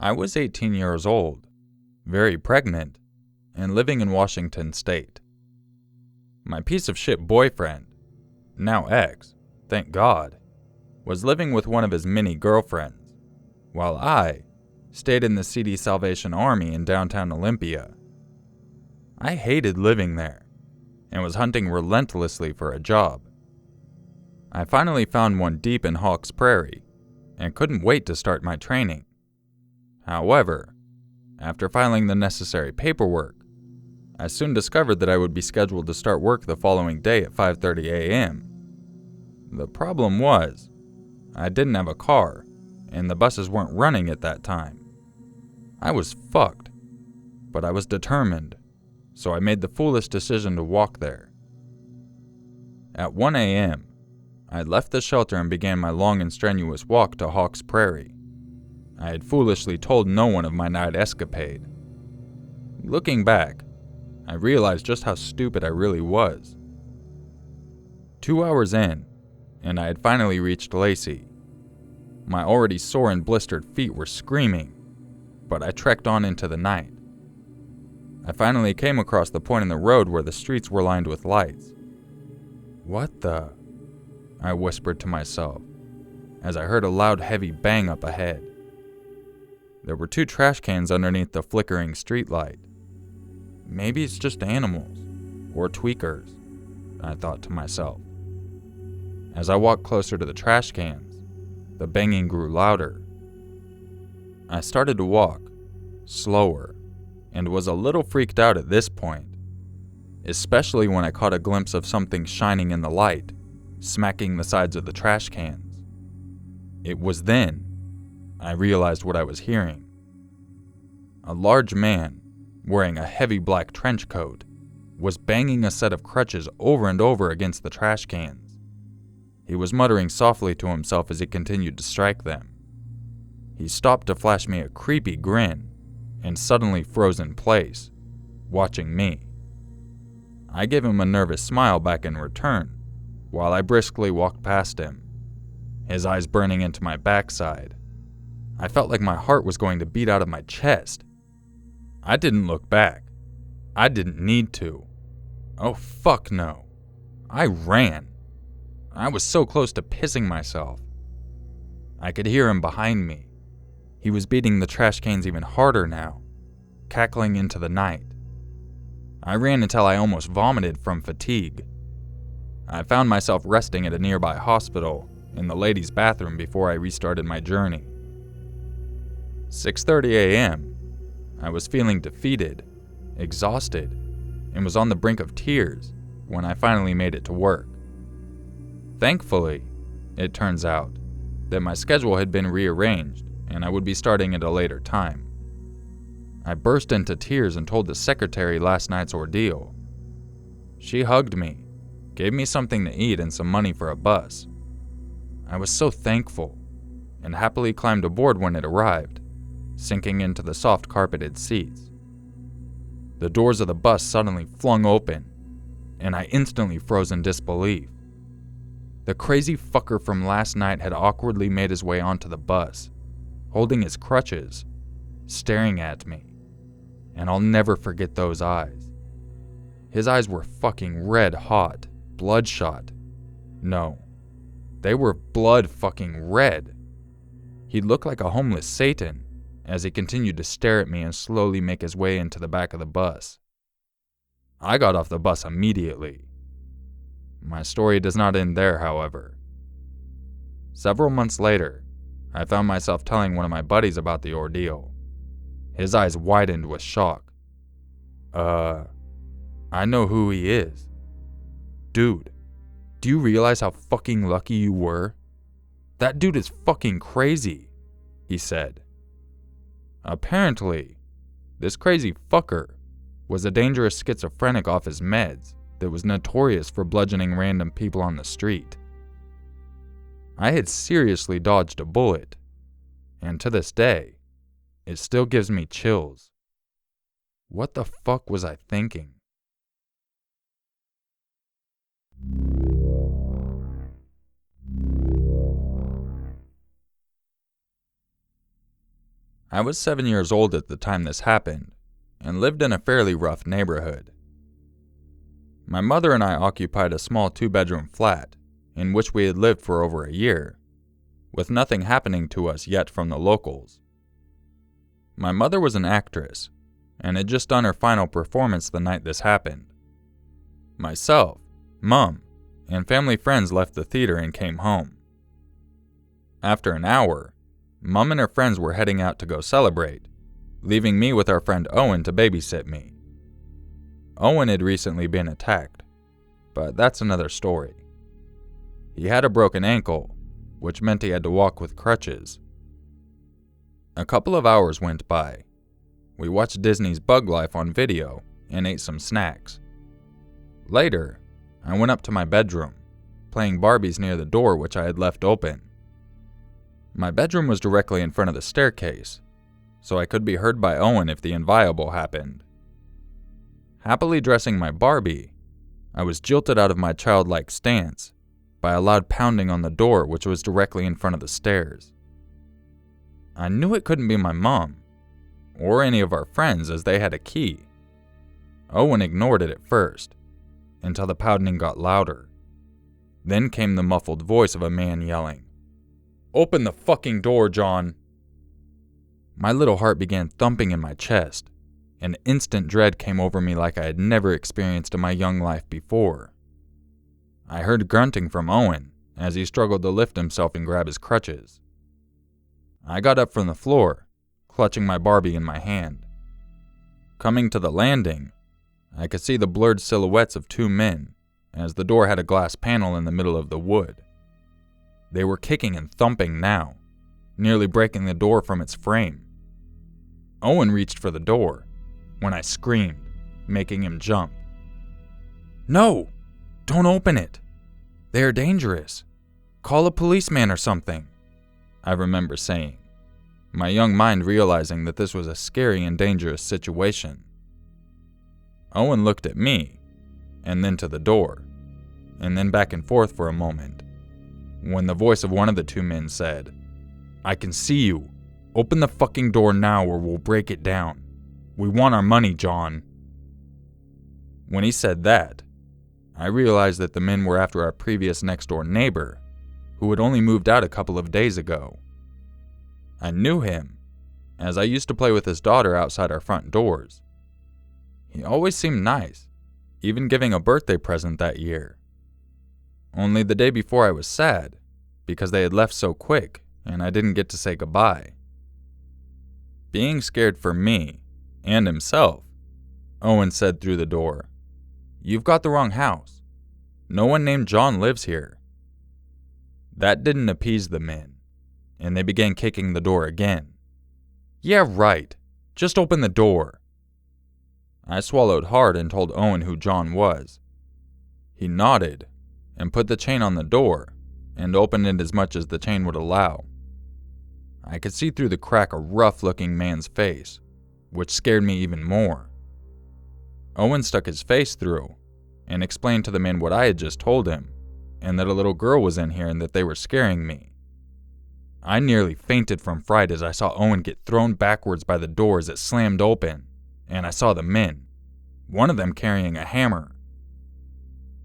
I was 18 years old, very pregnant, and living in Washington State. My piece of shit boyfriend, now ex, thank God, was living with one of his many girlfriends, while I stayed in the seedy Salvation Army in downtown Olympia. I hated living there, and was hunting relentlessly for a job. I finally found one deep in Hawks Prairie, and couldn't wait to start my training. However, after filing the necessary paperwork, I soon discovered that I would be scheduled to start work the following day at 5:30 a.m. The problem was, I didn't have a car, and the buses weren't running at that time. I was fucked, but I was determined, so I made the foolish decision to walk there. At 1 a.m., I left the shelter and began my long and strenuous walk to Hawks Prairie. I had foolishly told no one of my night escapade. Looking back, I realized just how stupid I really was. 2 hours in, and I had finally reached Lacey. My already sore and blistered feet were screaming, but I trekked on into the night. I finally came across the point in the road where the streets were lined with lights. "What the?" I whispered to myself, as I heard a loud, heavy bang up ahead. There were 2 trash cans underneath the flickering streetlight. Maybe it's just animals, or tweakers, I thought to myself. As I walked closer to the trash cans, the banging grew louder. I started to walk, slower, and was a little freaked out at this point, especially when I caught a glimpse of something shining in the light, smacking the sides of the trash cans. It was then I realized what I was hearing. A large man, wearing a heavy black trench coat, was banging a set of crutches over and over against the trash cans. He was muttering softly to himself as he continued to strike them. He stopped to flash me a creepy grin, and suddenly froze in place, watching me. I gave him a nervous smile back in return, while I briskly walked past him, his eyes burning into my backside. I felt like my heart was going to beat out of my chest. I didn't look back. I didn't need to. Oh fuck no. I ran. I was so close to pissing myself. I could hear him behind me. He was beating the trash cans even harder now, cackling into the night. I ran until I almost vomited from fatigue. I found myself resting at a nearby hospital in the ladies' bathroom before I restarted my journey. 6:30 a.m. I was feeling defeated, exhausted, and was on the brink of tears when I finally made it to work. Thankfully, it turns out that my schedule had been rearranged and I would be starting at a later time. I burst into tears and told the secretary last night's ordeal. She hugged me, gave me something to eat and some money for a bus. I was so thankful, and happily climbed aboard when it arrived, sinking into the soft carpeted seats. The doors of the bus suddenly flung open, and I instantly froze in disbelief. The crazy fucker from last night had awkwardly made his way onto the bus, holding his crutches, staring at me, and I'll never forget those eyes. His eyes were fucking red hot, bloodshot. No, they were blood fucking red. He looked like a homeless Satan as he continued to stare at me and slowly make his way into the back of the bus. I got off the bus immediately. My story does not end there, however. Several months later, I found myself telling one of my buddies about the ordeal. His eyes widened with shock. I know who he is. Dude, do you realize how fucking lucky you were? That dude is fucking crazy, he said. Apparently, this crazy fucker was a dangerous schizophrenic off his meds that was notorious for bludgeoning random people on the street. I had seriously dodged a bullet, and to this day, it still gives me chills. What the fuck was I thinking? I was 7 years old at the time this happened, and lived in a fairly rough neighborhood. My mother and I occupied a small 2-bedroom flat, in which we had lived for over a year, with nothing happening to us yet from the locals. My mother was an actress, and had just done her final performance the night this happened. Myself, Mum, and family friends left the theater and came home. After an hour, Mum and her friends were heading out to go celebrate, leaving me with our friend Owen to babysit me. Owen had recently been attacked, but that's another story. He had a broken ankle, which meant he had to walk with crutches. A couple of hours went by. We watched Disney's Bug Life on video and ate some snacks. Later, I went up to my bedroom, playing Barbies near the door which I had left open. My bedroom was directly in front of the staircase, so I could be heard by Owen if the inviolable happened. Happily dressing my Barbie, I was jolted out of my childlike stance by a loud pounding on the door which was directly in front of the stairs. I knew it couldn't be my mom, or any of our friends as they had a key. Owen ignored it at first, until the pounding got louder. Then came the muffled voice of a man yelling, "Open the fucking door, John!" My little heart began thumping in my chest, and instant dread came over me like I had never experienced in my young life before. I heard grunting from Owen as he struggled to lift himself and grab his crutches. I got up from the floor, clutching my Barbie in my hand. Coming to the landing, I could see the blurred silhouettes of 2 men, as the door had a glass panel in the middle of the wood. They were kicking and thumping now, nearly breaking the door from its frame. Owen reached for the door, when I screamed, making him jump. "No! Don't open it! They are dangerous. Call a policeman or something," I remember saying, my young mind realizing that this was a scary and dangerous situation. Owen looked at me, and then to the door, and then back and forth for a moment, when the voice of one of the 2 men said, "I can see you. Open the fucking door now or we'll break it down. We want our money, John." When he said that, I realized that the men were after our previous next-door neighbor, who had only moved out a couple of days ago. I knew him, as I used to play with his daughter outside our front doors. He always seemed nice, even giving a birthday present that year. Only the day before I was sad, because they had left so quick and I didn't get to say goodbye. Being scared for me, and himself, Owen said through the door, "You've got the wrong house. No one named John lives here." That didn't appease the men, and they began kicking the door again. "Yeah, right. Just open the door." I swallowed hard and told Owen who John was. He nodded and put the chain on the door and opened it as much as the chain would allow. I could see through the crack a rough-looking man's face, which scared me even more. Owen stuck his face through and explained to the men what I had just told him, and that a little girl was in here and that they were scaring me. I nearly fainted from fright as I saw Owen get thrown backwards by the door as it slammed open, and I saw the men, one of them carrying a hammer.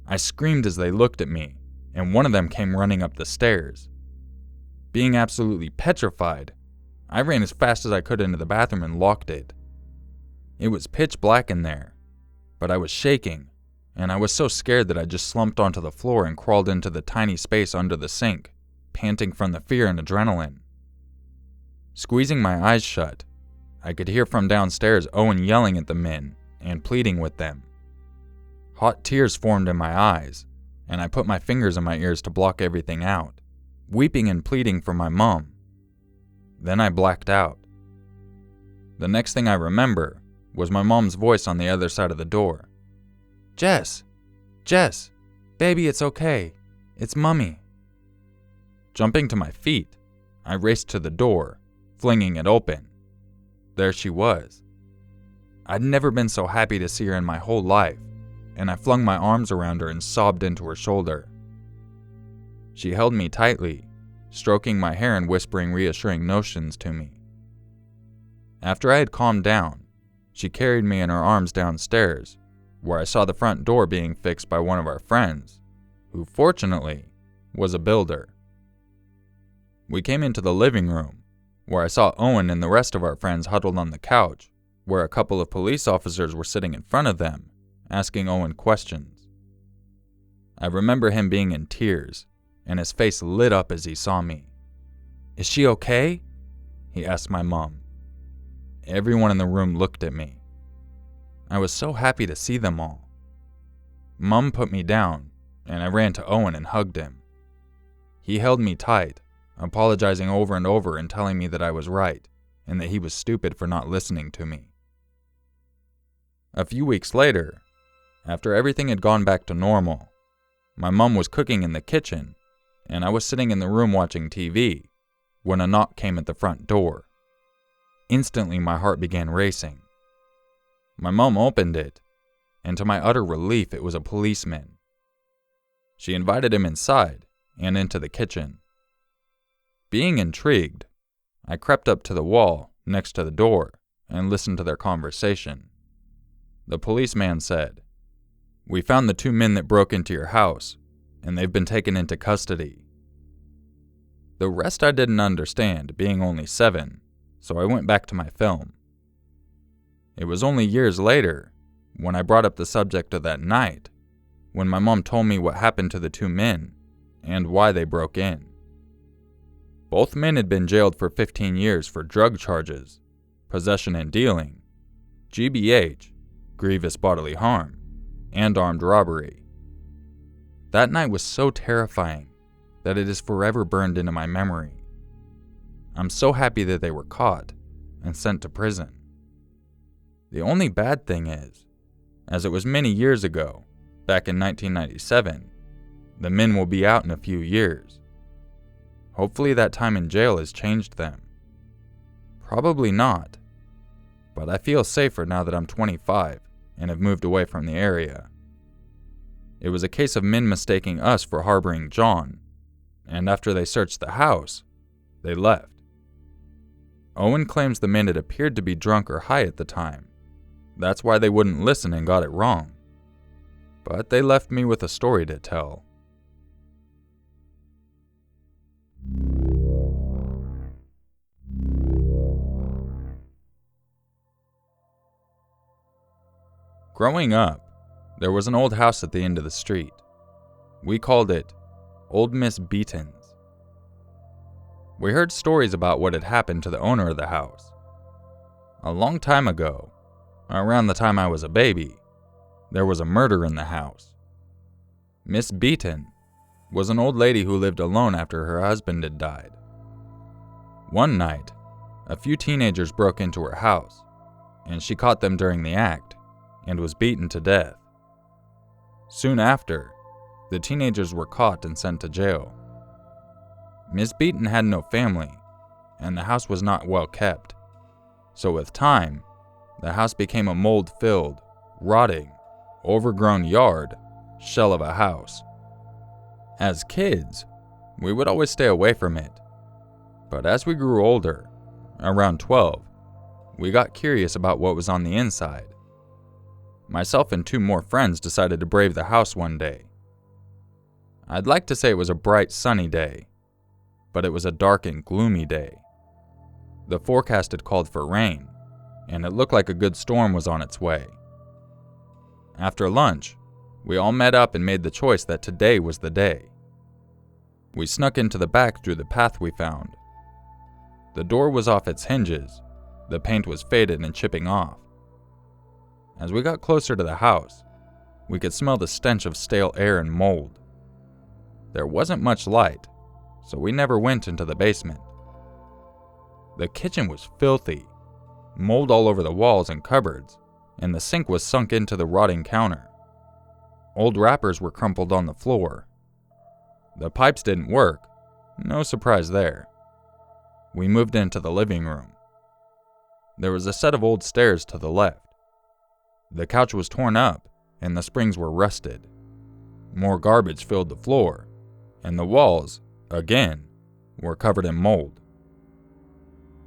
I screamed as they looked at me, and one of them came running up the stairs. Being absolutely petrified, I ran as fast as I could into the bathroom and locked it. It was pitch black in there, but I was shaking, and I was so scared that I just slumped onto the floor and crawled into the tiny space under the sink, panting from the fear and adrenaline. Squeezing my eyes shut, I could hear from downstairs Owen yelling at the men and pleading with them. Hot tears formed in my eyes, and I put my fingers in my ears to block everything out, weeping and pleading for my mom. Then I blacked out. The next thing I remember was my mom's voice on the other side of the door. "Jess! Jess! Baby, it's okay. It's Mummy." Jumping to my feet, I raced to the door, flinging it open. There she was. I'd never been so happy to see her in my whole life, and I flung my arms around her and sobbed into her shoulder. She held me tightly, stroking my hair and whispering reassuring notions to me. After I had calmed down, she carried me in her arms downstairs, where I saw the front door being fixed by one of our friends, who fortunately was a builder. We came into the living room, where I saw Owen and the rest of our friends huddled on the couch, where a couple of police officers were sitting in front of them, asking Owen questions. I remember him being in tears, and his face lit up as he saw me. "Is she okay?" he asked my mom. Everyone in the room looked at me. I was so happy to see them all. Mom put me down, and I ran to Owen and hugged him. He held me tight, apologizing over and over and telling me that I was right, and that he was stupid for not listening to me. A few weeks later, after everything had gone back to normal, my mom was cooking in the kitchen, and I was sitting in the room watching TV, when a knock came at the front door. Instantly, my heart began racing. My mom opened it, and to my utter relief, it was a policeman. She invited him inside and into the kitchen. Being intrigued, I crept up to the wall next to the door and listened to their conversation. The policeman said, "We found the 2 men that broke into your house, and they've been taken into custody." The rest I didn't understand, being only 7, so I went back to my film. It was only years later, when I brought up the subject of that night, when my mom told me what happened to the 2 men and why they broke in. Both men had been jailed for 15 years for drug charges, possession and dealing, GBH, grievous bodily harm, and armed robbery. That night was so terrifying that it is forever burned into my memory. I'm so happy that they were caught and sent to prison. The only bad thing is, as it was many years ago, back in 1997, the men will be out in a few years. Hopefully that time in jail has changed them. Probably not, but I feel safer now that I'm 25 and have moved away from the area. It was a case of men mistaking us for harboring John, and after they searched the house, they left. Owen claims the men had appeared to be drunk or high at the time. That's why they wouldn't listen and got it wrong. But they left me with a story to tell. Growing up, there was an old house at the end of the street. We called it Old Miss Beaton's. We heard stories about what had happened to the owner of the house. A long time ago, around the time I was a baby, there was a murder in the house. Miss Beaton was an old lady who lived alone after her husband had died. One night, a few teenagers broke into her house, and she caught them during the act and was beaten to death. Soon after, the teenagers were caught and sent to jail. Miss Beaton had no family, and the house was not well kept. So with time, the house became a mold-filled, rotting, overgrown yard shell of a house. As kids, we would always stay away from it. But as we grew older, around 12, we got curious about what was on the inside. Myself and 2 more friends decided to brave the house one day. I'd like to say it was a bright, sunny day, but it was a dark and gloomy day. The forecast had called for rain, and it looked like a good storm was on its way. After lunch, we all met up and made the choice that today was the day. We snuck into the back through the path we found. The door was off its hinges, the paint was faded and chipping off. As we got closer to the house, we could smell the stench of stale air and mold. There wasn't much light, so we never went into the basement. The kitchen was filthy, mold all over the walls and cupboards, and the sink was sunk into the rotting counter. Old wrappers were crumpled on the floor. The pipes didn't work, no surprise there. We moved into the living room. There was a set of old stairs to the left. The couch was torn up, and the springs were rusted. More garbage filled the floor, and the walls, again, were covered in mold.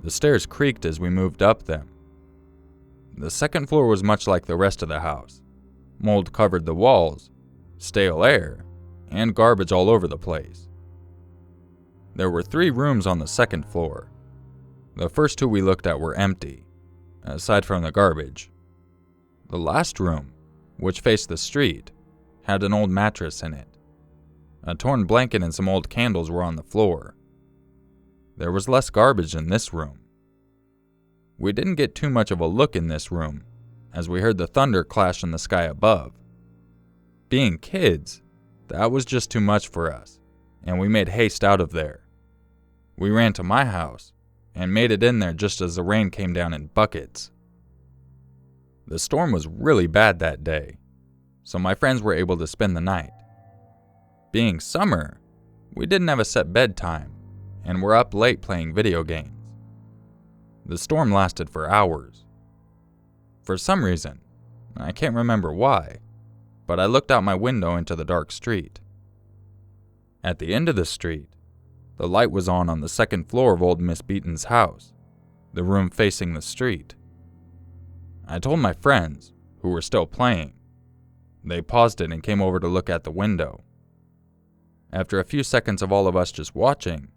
The stairs creaked as we moved up them. The second floor was much like the rest of the house. Mold covered the walls, stale air, and garbage all over the place. There were 3 rooms on the second floor. The first 2 we looked at were empty, aside from the garbage. The last room, which faced the street, had an old mattress in it. A torn blanket and some old candles were on the floor. There was less garbage in this room. We didn't get too much of a look in this room, as we heard the thunder clash in the sky above. Being kids, that was just too much for us, and we made haste out of there. We ran to my house, and made it in there just as the rain came down in buckets. The storm was really bad that day, so my friends were able to spend the night. Being summer, we didn't have a set bedtime, and were up late playing video games. The storm lasted for hours. For some reason, I can't remember why, but I looked out my window into the dark street. At the end of the street, the light was on the second floor of old Miss Beaton's house, the room facing the street. I told my friends, who were still playing. They paused it and came over to look at the window. After a few seconds of all of us just watching,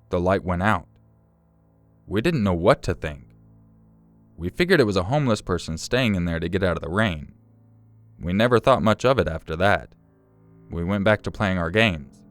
the light went out. We didn't know what to think. We figured it was a homeless person staying in there to get out of the rain. We never thought much of it after that. We went back to playing our games.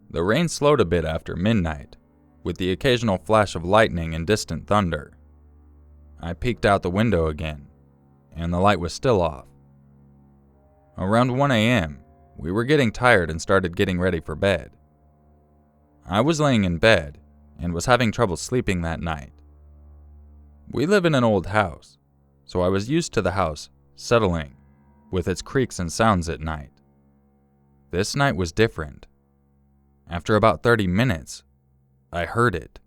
The rain slowed a bit after midnight, with the occasional flash of lightning and distant thunder. I peeked out the window again, and the light was still off. Around 1 a.m., we were getting tired and started getting ready for bed. I was laying in bed and was having trouble sleeping that night. We live in an old house, so I was used to the house settling, with its creaks and sounds at night. This night was different. After about 30 minutes, I heard it.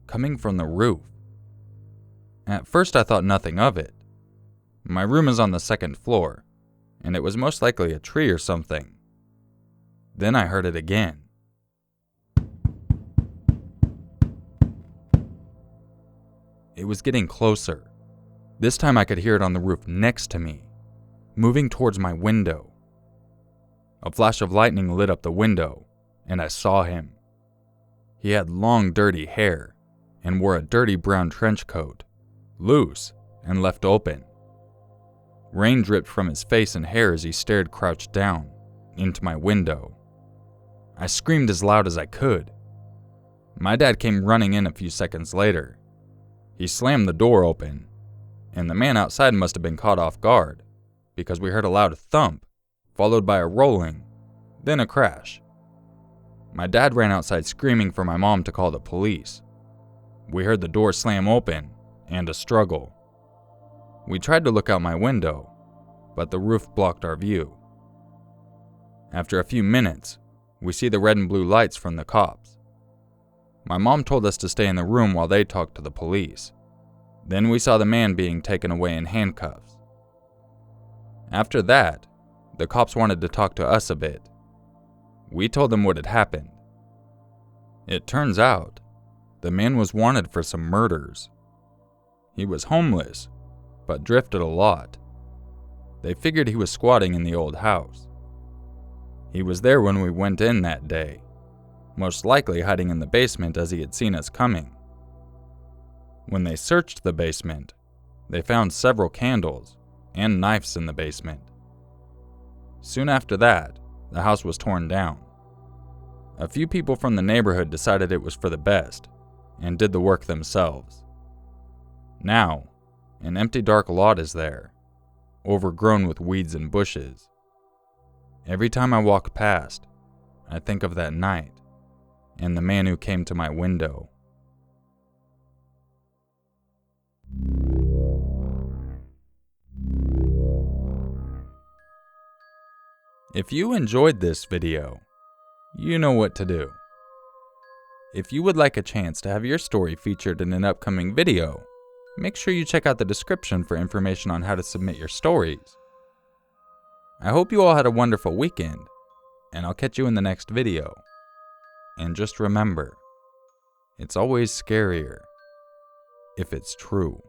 Coming from the roof. At first I thought nothing of it. My room is on the second floor, and it was most likely a tree or something. Then I heard it again. It was getting closer. This time I could hear it on the roof next to me, moving towards my window. A flash of lightning lit up the window, and I saw him. He had long, dirty hair, and wore a dirty brown trench coat, loose and left open. Rain dripped from his face and hair as he stared crouched down into my window. I screamed as loud as I could. My dad came running in a few seconds later. He slammed the door open, and the man outside must have been caught off guard, because we heard a loud thump, followed by a rolling, then a crash. My dad ran outside screaming for my mom to call the police. We heard the door slam open, and a struggle. We tried to look out my window, but the roof blocked our view. After a few minutes, we see the red and blue lights from the cops. My mom told us to stay in the room while they talked to the police. Then we saw the man being taken away in handcuffs. After that, the cops wanted to talk to us a bit. We told them what had happened. It turns out, the man was wanted for some murders. He was homeless, but drifted a lot. They figured he was squatting in the old house. He was there when we went in that day, most likely hiding in the basement as he had seen us coming. When they searched the basement, they found several candles and knives in the basement. Soon after that, the house was torn down. A few people from the neighborhood decided it was for the best and did the work themselves. Now, an empty dark lot is there, overgrown with weeds and bushes. Every time I walk past, I think of that night and the man who came to my window. If you enjoyed this video, you know what to do. If you would like a chance to have your story featured in an upcoming video, make sure you check out the description for information on how to submit your stories. I hope you all had a wonderful weekend, and I'll catch you in the next video. And just remember, it's always scarier if it's true.